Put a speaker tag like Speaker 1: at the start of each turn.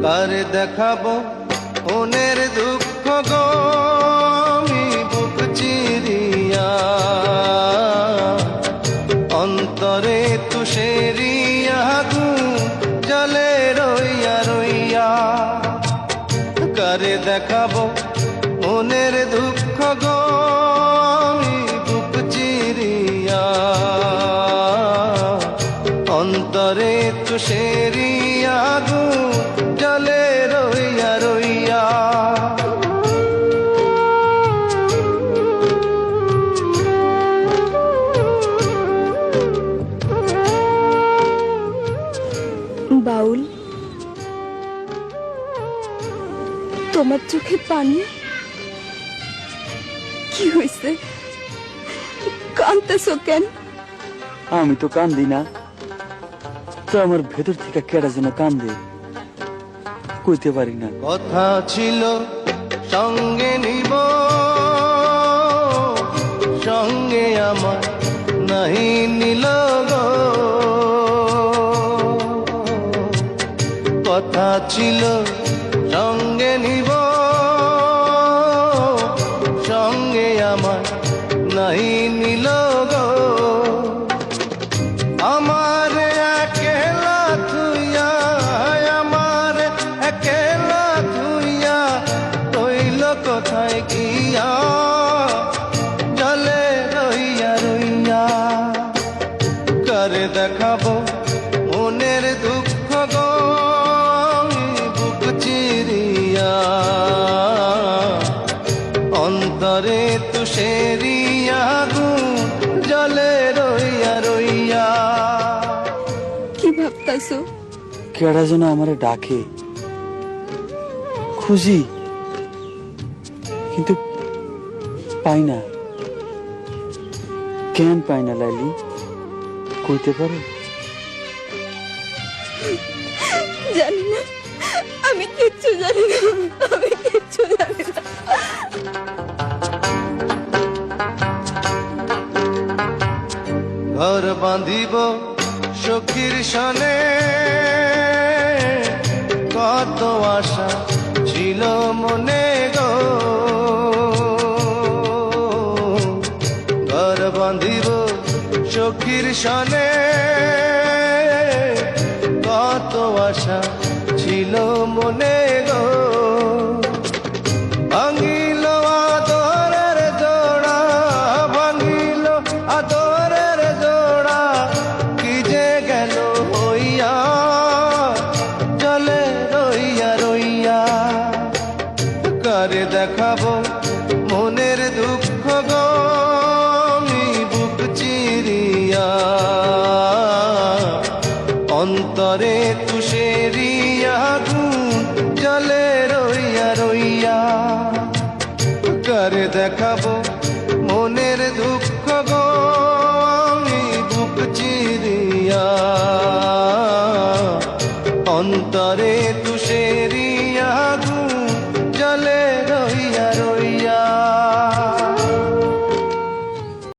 Speaker 1: কারে দেখাবো মনের দুঃখ গো আমি বুক চিরিয়া, অন্তরে তুষেরিয়া আগুন জ্বলে রইয়া রইয়া। কারে দেখাবো মনের দুঃখ গো আমি বুক চিরিয়া, অন্তরে তুষেরিয়া আগুন জ্বলে রইয়া রইয়া।
Speaker 2: বাউল, তোমার চোখে পানি? কি হয়েছে? কাঁদতেছো কেন?
Speaker 3: আমি তো কান্দি না, তো আমার ভেতর থেকে কেডা যেন কান্দে, কইতে পারি না।
Speaker 1: কথা ছিল সঙ্গে নিব, সঙ্গে আমার নাহি নিল গো। কথা ছিল সঙ্গে নিব, সঙ্গে আমার নাহি নিল গো। আমার একেলা থুইয়া, আমার একেলা থুইয়া রইল কোথায় গিয়া, জলে রইয়া রইয়া। কারে দেখাবো মনের দুঃখ গো আমি বুক চিরিয়া, অন্তরে তুষেরিয়া আগুন জ্বলে রইয়া রইয়া।
Speaker 2: কি ভাবতাছো?
Speaker 3: কেডা যেন আমারে ডাকে, খুঁজি কিন্তু পাই না। কেন পাই না লাইলি, কইতে পারো?
Speaker 2: জানি না, আমি কিচ্ছু জানি না, আমি কিচ্ছু জানি না।
Speaker 1: ঘর বাঁধিব সখীর সনে, কত আশা ছিল মনে গো। ঘর বাঁধিব সখীর সনে, কত আশা ছিল মনে গো। ভাঙিল আদরের জোড়া, ভাঙিল আদরের জোড়া, কি যে গেল হইয়া, জলে রইয়া রইয়া। কারে দেখাবো মনের দুঃখ গো আমি বুক চিরিয়া, অন্তরে তুষেরিয়া আগুন জ্বলে রইয়া রইয়া। কারে দেখাবো মনের দুঃখ গো আমি বুক চিরিয়া, অন্তরে